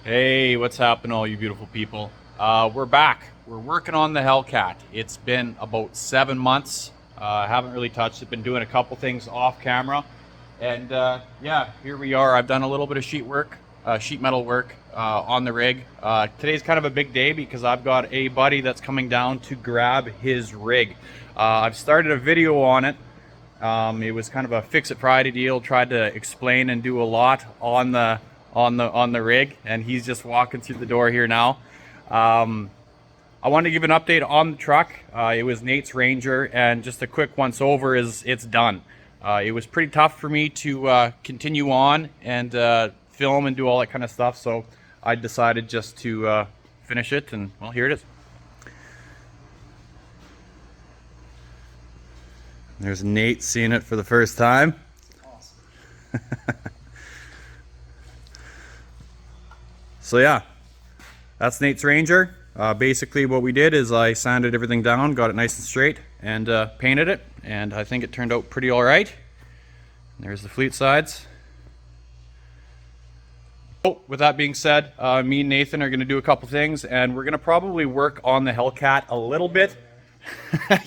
Hey, what's happening, all you beautiful people? We're back. We're working on the Hellcat. It's been about 7 months. I haven't really touched it. Been doing a couple things off camera, and yeah, here we are. I've done a little bit of sheet metal work on the rig. Today's kind of a big day because I've got a buddy that's coming down to grab his rig. I've started a video on it. It was kind of a fix it Friday deal. Tried to explain and do a lot on the rig, and he's just walking through the door here now. I wanted to give an update on the truck. It was Nate's Ranger, and just a quick once over is it's done. It was pretty tough for me to continue on and film and do all that kind of stuff, so I decided just to finish it, and well, here it is. There's Nate seeing it for the first time. Awesome. So yeah, that's Nate's Ranger. Basically what we did is I sanded everything down, got it nice and straight, and painted it, and I think it turned out pretty all right. There's the fleet sides. Oh, with that being said, me and Nathan are going to do a couple things, and we're going to probably work on the Hellcat a little bit.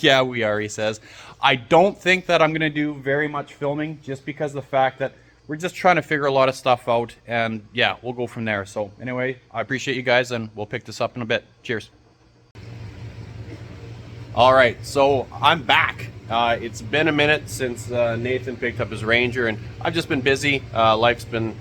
Yeah, we are, he says. I don't think that I'm going to do very much filming, just because of the fact that we're just trying to figure a lot of stuff out, and yeah, we'll go from there. So anyway, I appreciate you guys, and we'll pick this up in a bit. Cheers. All right, so I'm back. It's been a minute since Nathan picked up his Ranger, and I've just been busy. Life's been,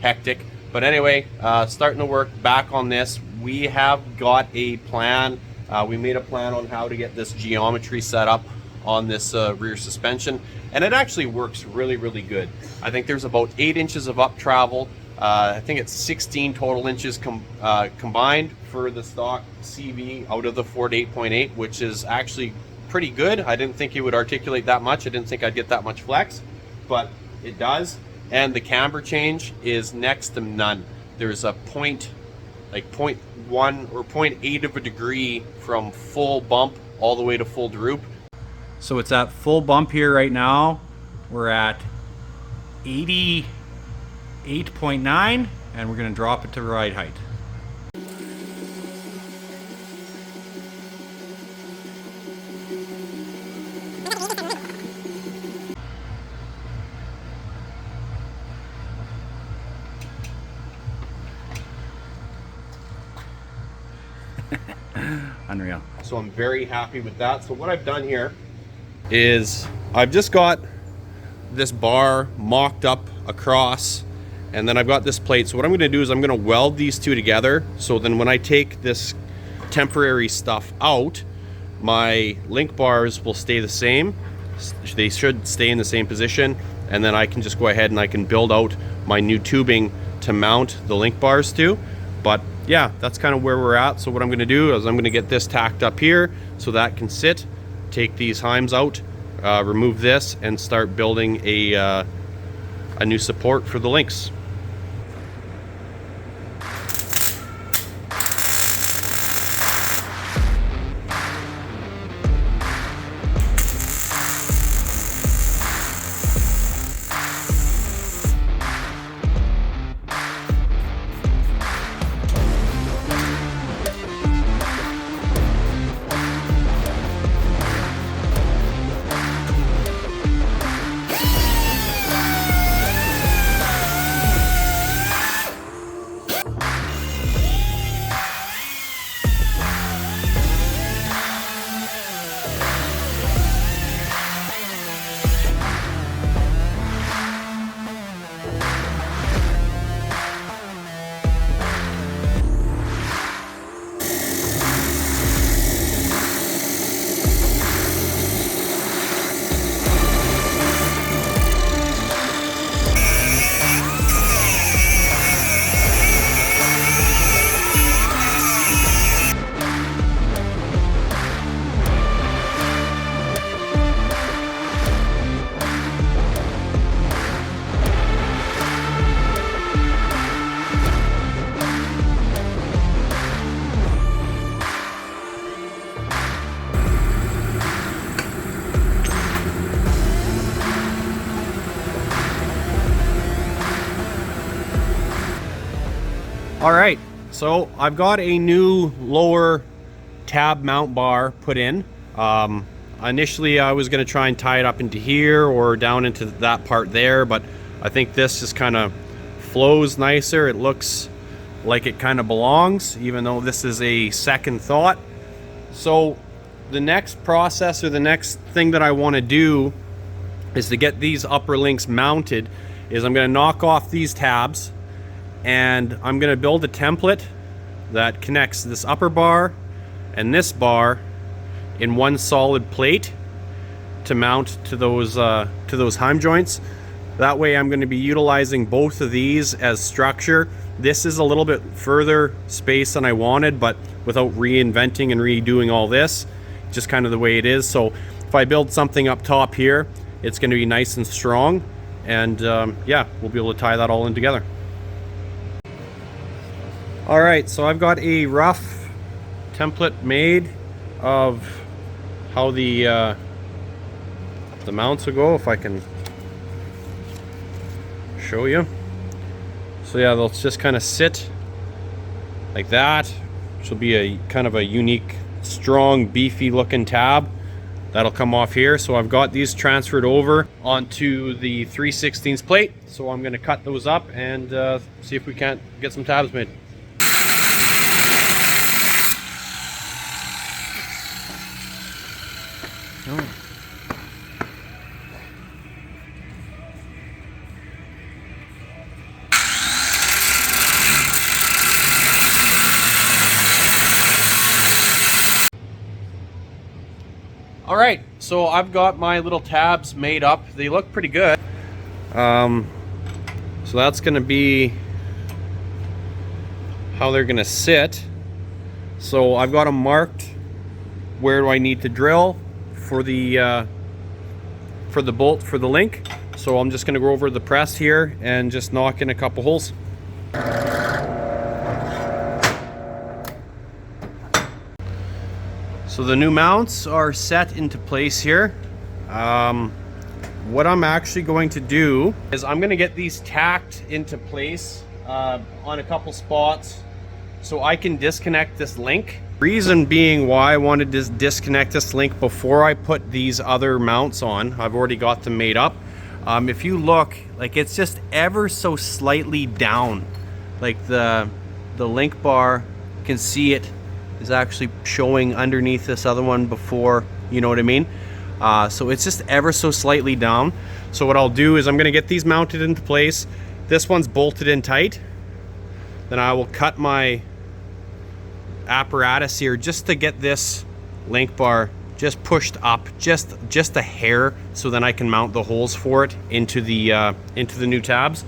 hectic. But anyway, starting to work back on this. We have got a plan. We made a plan on how to get this geometry set up on this rear suspension, and it actually works really, really good. I think there's about 8 inches of up travel. I think it's 16 total inches combined for the stock CV out of the Ford 8.8, which is actually pretty good. I didn't think it would articulate that much. I didn't think I'd get that much flex, but it does. And the camber change is next to none. There's a 0.1 or 0.8 of a degree from full bump all the way to full droop. So it's at full bump here right now. We're at 88.9, and we're going to drop it to ride height. Unreal. So I'm very happy with that. So what I've done here is I've just got this bar mocked up across, and then I've got this plate. So what I'm going to do is I'm going to weld these two together, so then when I take this temporary stuff out, my link bars will stay the same. They should stay in the same position, and then I can just go ahead and I can build out my new tubing to mount the link bars to. But yeah, that's kind of where we're at. So what I'm going to do is I'm going to get this tacked up here so that can sit, take these heims out, remove this, and start building a new support for the links. All right, so I've got a new lower tab mount bar put in. Initially I was going to try and tie it up into here or down into that part there, but I think this just kind of flows nicer. It looks like it kind of belongs, even though this is a second thought. So the next process, or the next thing that I want to do, is to get these upper links mounted. Is I'm going to knock off these tabs, and I'm going to build a template that connects this upper bar and this bar in one solid plate to mount to those heim joints. That way I'm going to be utilizing both of these as structure. This is a little bit further space than I wanted, but without reinventing and redoing all this, just kind of the way it is. So if I build something up top here, it's going to be nice and strong, and yeah, we'll be able to tie that all in together. All right, so I've got a rough template made of how the mounts will go, if I can show you. So yeah, they'll just kind of sit like that, which will be a kind of a unique, strong, beefy looking tab that'll come off here. So I've got these transferred over onto the 3/16 plate, so I'm going to cut those up and see if we can't get some tabs made. All right, so I've got my little tabs made up. They look pretty good. So that's going to be how they're going to sit. So I've got them marked. Where do I need to drill for the bolt for the link? So I'm just going to go over the press here and just knock in a couple holes. So the new mounts are set into place here. What I'm actually going to do is I'm going to get these tacked into place on a couple spots so I can disconnect this link. Reason being why I wanted to disconnect this link before I put these other mounts on. I've already got them made up. If you look, like, it's just ever so slightly down. Like the link bar, you can see it is actually showing underneath this other one before, you know what I mean? So it's just ever so slightly down. So what I'll do is I'm gonna get these mounted into place. This one's bolted in tight. Then I will cut my apparatus here just to get this link bar just pushed up just a hair, so then I can mount the holes for it into the new tabs.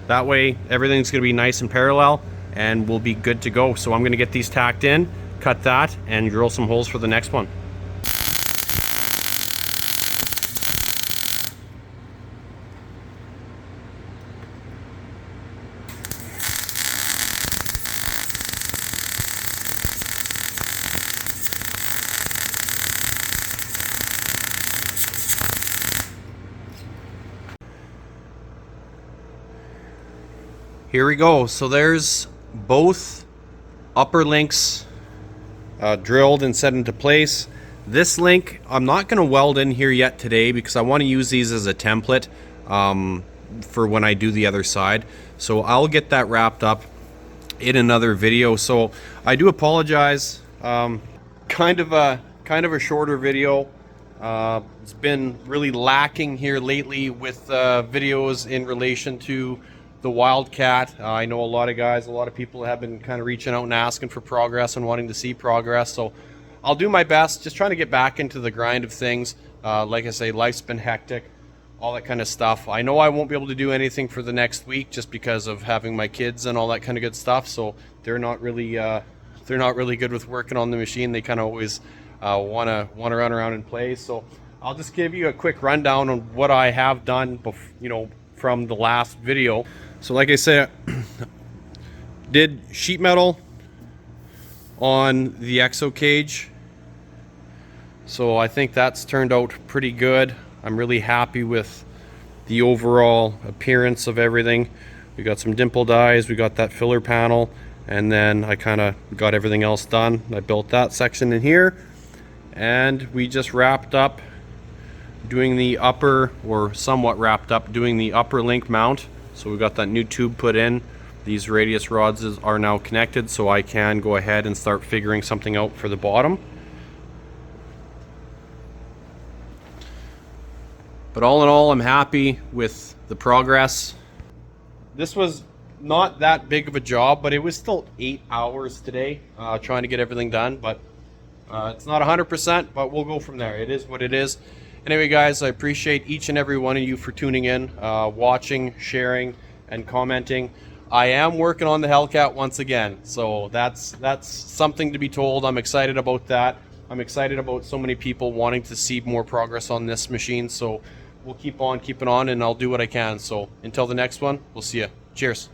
That way everything's gonna be nice and parallel and we'll be good to go. So I'm gonna get these tacked in, cut that, and drill some holes for the next one. Here we go. So there's both upper links drilled and set into place. This link I'm not going to weld in here yet today because I want to use these as a template for when I do the other side. So I'll get that wrapped up in another video. So I do apologize. Kind of a shorter video. It's been really lacking here lately with videos in relation to the Wildcat. I know a lot of people have been kind of reaching out and asking for progress and wanting to see progress. So I'll do my best, just trying to get back into the grind of things. Like I say, life's been hectic, all that kind of stuff. I know I won't be able to do anything for the next week just because of having my kids and all that kind of good stuff. So they're not really good with working on the machine. They kind of always want to run around and play. So I'll just give you a quick rundown on what I have done, from the last video. So like I said, did sheet metal on the exo cage. So I think that's turned out pretty good. I'm really happy with the overall appearance of everything. We got some dimple dies, we got that filler panel, and then I kind of got everything else done. I built that section in here, and we just wrapped up doing the upper, or somewhat wrapped up doing the upper link mount. So we got that new tube put in. These radius rods are now connected, so I can go ahead and start figuring something out for the bottom. But all in all, I'm happy with the progress. This was not that big of a job, but it was still 8 hours today trying to get everything done. But it's not 100%, but we'll go from there. It is what it is. Anyway, guys, I appreciate each and every one of you for tuning in, watching, sharing, and commenting. I am working on the Hellcat once again, so that's something to be told. I'm excited about that. I'm excited about so many people wanting to see more progress on this machine, so we'll keep on keeping on, and I'll do what I can. So until the next one, we'll see you. Cheers.